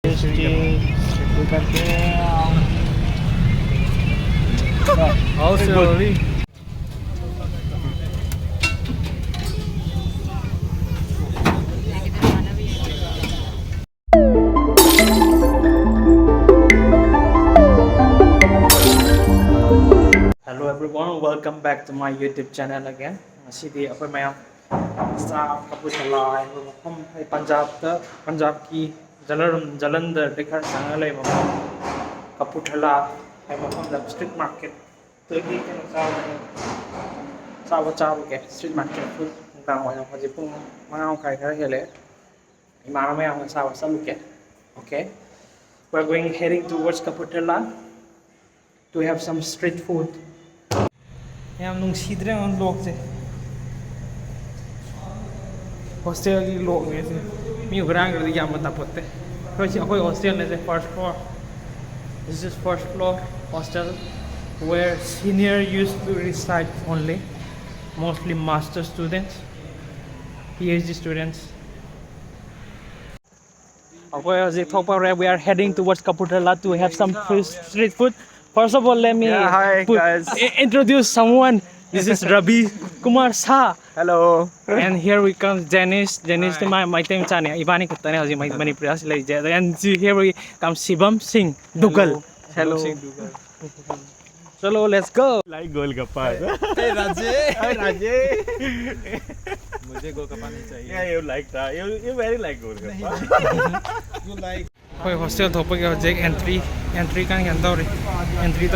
Also, hello everyone, welcome back to my YouTube channel again. City of my Kaputhala and Punjab ki Jalandhar Dikhar Sangalay Kapurthala and the street market. So you can street market food okay. We're going heading towards Kapurthala to have some street food. Yam nung sidre on log se hostel ki log ne se mi grang ri yam ta potte koi hostel ne se first floor. This is first floor hostel where senior used to reside only, mostly master students, PhD students. We are heading towards Kapurthala to have some street food. First of all, let me introduce someone. This is Rabi Kumar Shah. Hello. And here we come Janice. Janice to my time chane. Ibani kitane haji my mani prayas like that. And here we come Shivam Singh Dugal. Hello. Chalo, let's go. Like Golgappa. Hey Raje. Hi Raje. मुझे गोलगप्पा नहीं चाहिए. Yeah, you like that. You very like Golgappa. You like. Koi hostel thopa ke hojek entry kan yan daw ri. Entry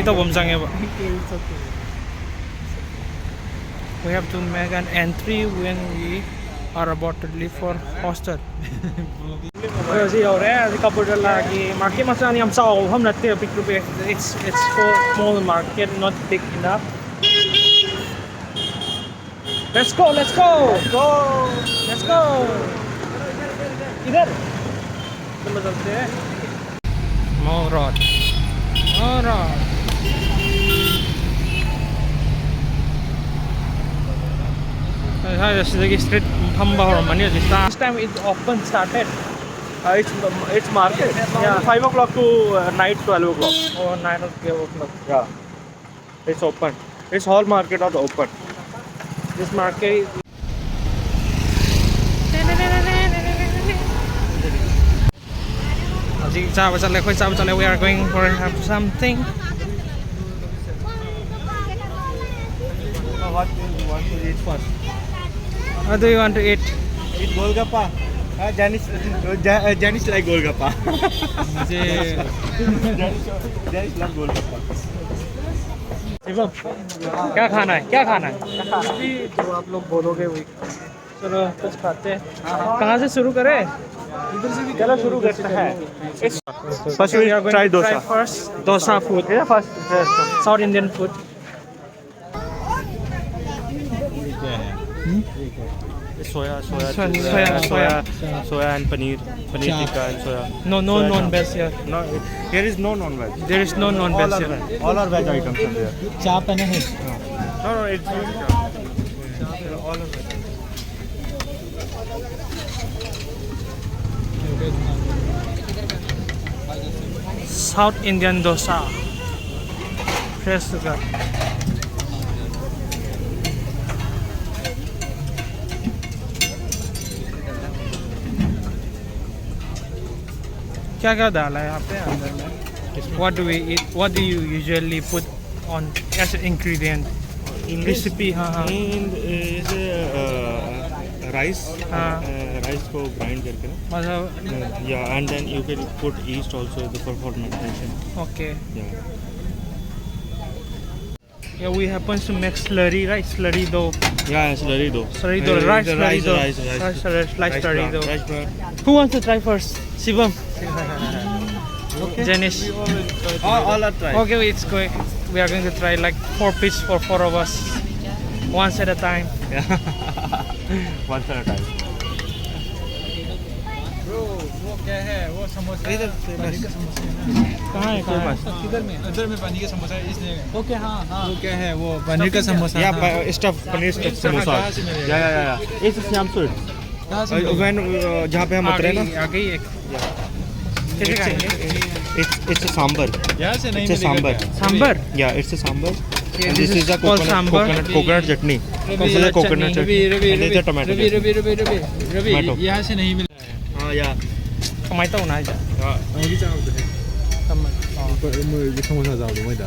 to bomjang ba. We have to make an entry when we are about to leave for hostel. Kasi ore Kapurthala ki market masan yam sao hum natte pick to pick. It's for small market, not big enough. Let's go. Idhar. Mall Road. Street this time it open started. It's market. Yeah. 5 o'clock to night 12 o'clock. Oh, 9 o'clock. Yeah. It's open. It's whole market are open. This market. We are going for have something. What do you want to eat first? What do you want to eat? Eat Golgappa. Janice like Golgappa. Janice love Golgappa. क्या खाना है जो आप लोग बोलोगे वही चलो कुछ खाते हैं कहाँ से शुरू करें इधर से भी चलो शुरू करते हैं First we try dosa. First dosa food. Yeah, first. South Indian food. Soya and paneer tikka and soya. No non-veg here. No, here is no non-veg. There is no non-veg here. All are veg items are there. चाप है ना है. No, it's all are veg. South Indian dosa. Fresh sugar. क्या डाला है यहाँ पे अंदर में? What do we eat? What do you usually put on as an ingredient? Recipe हाँ. is rice. Rice को grind करके ना. मतलब Yeah, and then you can put yeast also for fermentation. okay. Yeah, we happen to make slurry, right? Slurry dough. Yeah, slurry dough. Slurry dough, rice slurry dough. Rice slurry dough. Who wants to try first? Shivam. Okay. Janice. All are try. Okay, it's going. We are going to try like 4 pieces for 4 of us, once at a time. Yeah. Once at a time. Bro, वो क्या है? वो समोसा. इधर पनीर का समोसा है ना? कहाँ है? इधर में पनीर का समोसा है इसलिए. ओके हाँ. वो क्या है? वो पनीर का samosa. Yeah, stuff paneer stuff samosa. Yeah. It's Siam sweet. यहाँ से मिलेगा। when जहाँ पे हम उतरे ना आगे ही एक कैसे खाएंगे it's a sambar. यहाँ से नहीं It's a मिलेगा sambar. क्या? Sambar Yeah, it's a sambar. Yeah, And this this is is a called sambar. coconut chutney. This is a coconut Ravi chutney. Ravi And this is a tomato Ravi chutney. Ravi Ravi Ravi Tomato. Ravi यहाँ से नहीं मिलेगा। Yeah. ทำไมต้องนะจ๊ะ 여기 짜도 돼. ทำไม 뭐 이게 성공사 짜도 뭐다.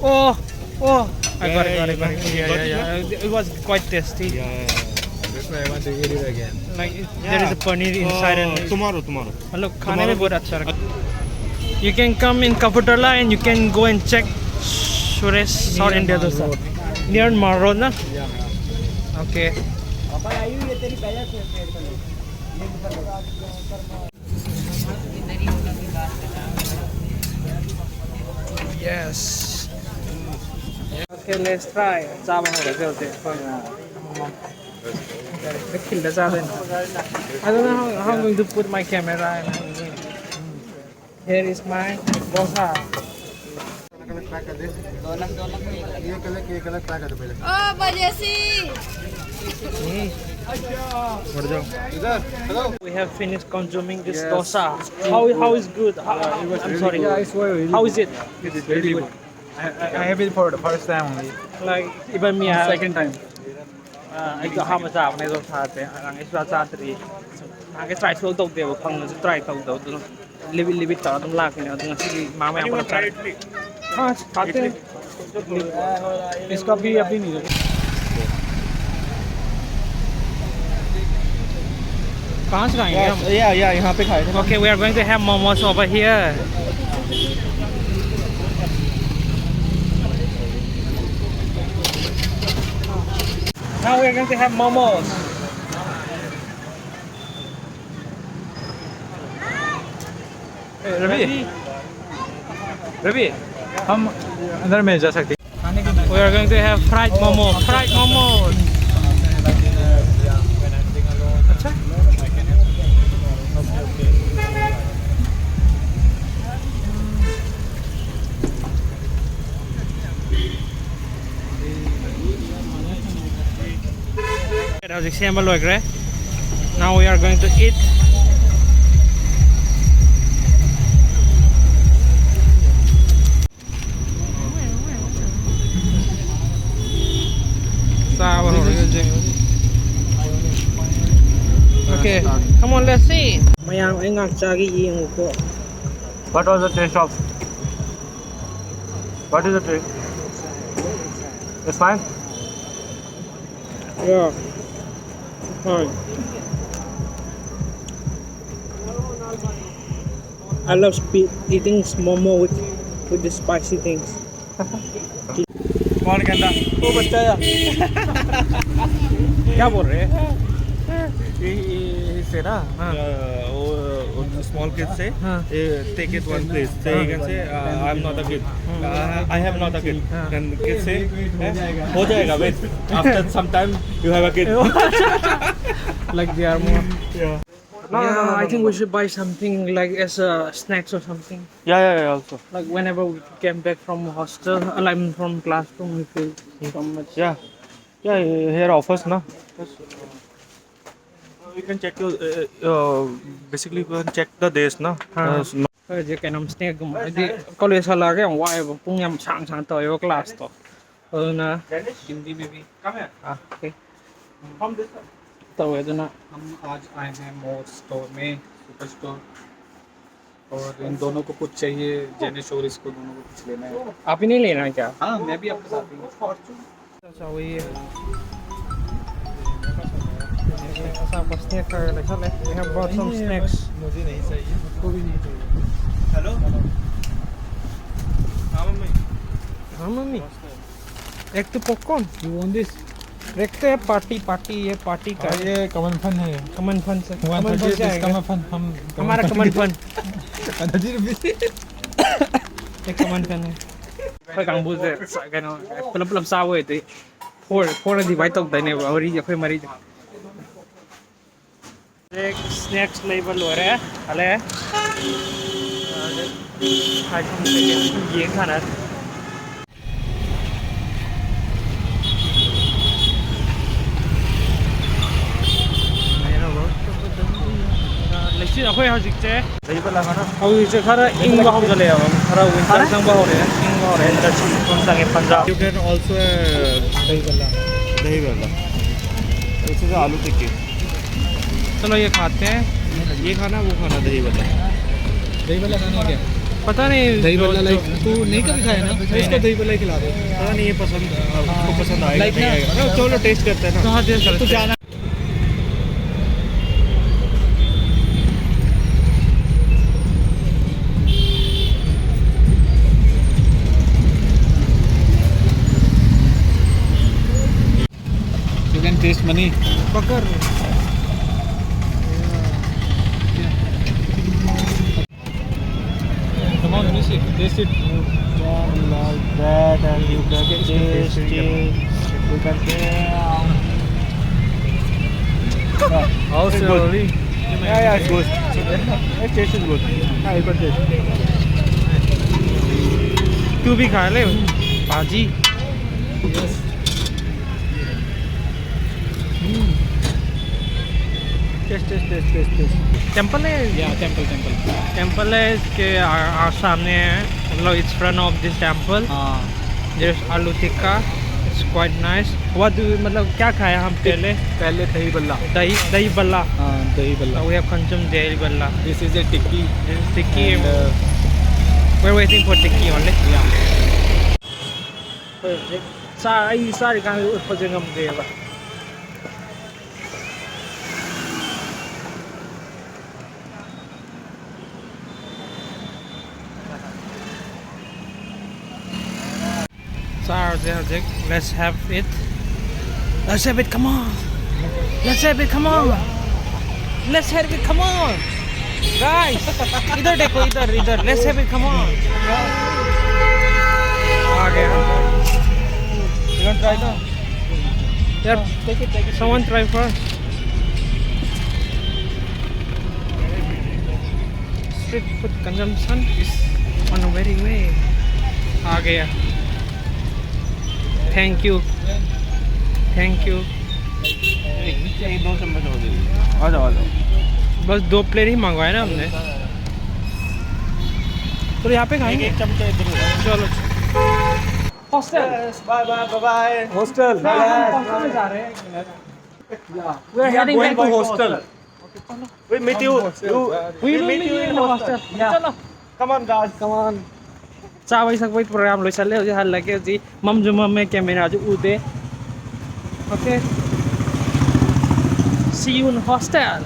Oh, oh, I got it, Yeah, got it, you got it. got it. Yeah, yeah, yeah. It was quite tasty. Yeah. That's why I want to eat it again. Like there is a paneer inside and Tomorrow. मतलब खाने में बहुत अच्छा लगता है. You can come in Kapurthala and you can go and check Suresh South India dosa near Mall Road na. Okay. Yes. Okay, let's try. Sama ho gaye hote. I don't know how I'm going to put my camera and everything. Here is my dosa. Oh, Bajasi! We have finished consuming this dosa. How is good? I'm sorry. it's very How is it? It's very good. I have it for the first time only. Like even me, Second time. I got how much out. I don't have it. I'm extra chartery. I can try to do the pang. Try to do. Live it out. Don't laugh. You know. Don't see mama. I'm gonna try it. हाँ खाते हैं इसका भी अभी नहीं है कहाँ से खाएंगे हम Yeah, यहाँ पे खाए थे. Okay, we are going to have momos over here. Now we are going to have momos. Ravi Ravi हम अंदर में जा सकते हैं खाने के We are going to have fried momo. Fried momos. अच्छा hꯧꯖꯤꯛ ꯁꯦꯝꯕ ꯂꯣꯏꯈ꯭ꯔꯦ. Now we are going to eat. Okay, come on, let's see. Mayang ay ngak chagi yung ko. What was the taste of? What is the taste? It's fine. Yeah. Fine. I love eating momo with the spicy things. कौन कहता? वो बच्चा या क्या बोल रहे हैं? से ना वो small kids say take it one place. Say he can say I'm not a kid. I have not a kid. Then kids say हो जाएगा wait. After some time you have a kid. Like they are more. Yeah. No, I think we should buy something like as snacks or something. Yeah. Also. Like whenever we came back from hostel, like from classroom, we feel so much. Yeah. Here offers na. You can check your basically you can check the days na. Kaya di kaya nam snack mo. Di college hala kaya ang why ba kung yam sang to yung class to. Na. Hindi में भी कम है Okay. तो ये तो ना. हम आज आए हैं मॉल स्टोर में सुपर स्टोर और इन दोनों को कुछ चाहिए जेनिश और इसको दोनों को कुछ लेना है आप ही नहीं लेना है क्या? हाँ मैं भी आपके साथ हूँ So we kasama snacker like so we have bought some snacks. मुझे नहीं चाहिए उसको भी नहीं चाहिए हेलो हाँ मम्मी हाँ मम्मी एक तो पॉपकॉर्न यू वांट दिस देखते हैं पार्टी ये पार्टी का ये कमन फन है कमन फन से कमन फन से आएगा कमन फन हम हमारा कमन फन 10 रुपए ये कमन फन है कोई काम बुझे गनो पलम साव है तो फोर डिवाइड तक देने और ये कोई मरी एक स्नैक्स लेबल हो रहा है हले हाय तुम ये खाना ꯅꯨꯡꯁꯤꯠ ꯑꯩꯈꯣꯏ ꯍꯧꯖꯤꯛꯁꯦ दही वाला खाना ꯍꯧꯖꯤꯛꯁꯦ ꯈꯔ ꯏꯪꯕ ꯍꯧꯖꯤꯜꯂꯛꯑꯦꯕ ꯈꯔ ꯋꯤꯟꯇꯔ ꯆꯪꯕ ꯍꯧꯔꯛꯑꯦ ꯏꯪꯕ ꯍꯧꯔꯛꯑꯦ ꯗꯁꯤ ꯁꯣꯝ ꯆꯪꯉꯦ Punjab You can also dahi wala. This is aloo tikki. चलो ये खाते हैं ये खाना वो खाना दही वाला. दही वाला खाना है क्या? पता नहीं दही वाला लाइक तू नहीं कभी खाया ना, इसको दही वाला ही खिला दे। पता नहीं ये पसंद आपको पसंद आएगा Like नहीं ना- आएगा. चलो टेस्ट करते हैं ना. कहाँ दे तू सकते हैं जाना You can taste money. पकड़ Come on, let me see. Taste it. Like that and you can taste it. You can How slowly Yeah, it's good. It taste is good. Yeah, you can taste. तू भी खा ले भाजी Taste. Temple है Yeah, temple. Temple है इसके सामने है मतलब it's front of this temple हाँ. देयर इज आलू tikka it's quite nice what do मतलब क्या खाया हम पहले पहले दही बल्ला. दही बल्ला हाँ, दही बल्ला. we have consumed दही बल्ला This is a tikki. this is tikki And, we're waiting for tikki only yeah. ꯑꯩ ꯆꯥꯔꯤꯀꯥꯟꯗ ꯎꯠꯄꯁꯦ ꯉꯝꯗꯦꯕ ꯆꯥꯔꯁꯦ ꯍꯧꯖꯤꯛ let's have it come on let's have it come on guys इधर देखो इधर let's have it come on आ गया You want to try now? यार Take it. someone try first street food consumption is on a very way आ गया thank you ये 2 चम्मच हो गई. आ जाओ. बस 2 प्लेट ही मंगवाए ना हमने तो यहाँ पे खाएंगे एक चमचा इधर. चलो हॉस्टल Bye. Hostel. में जा रहे हैं we are heading back to hostel We meet you. we will meet you in the hostel चलो Come on, guys. come on चावई सकबै प्रोग्राम लोइसल्ले हजि हल्लाके हजि ममजुममे क्यामेरा हजि उदे okay see you in hostel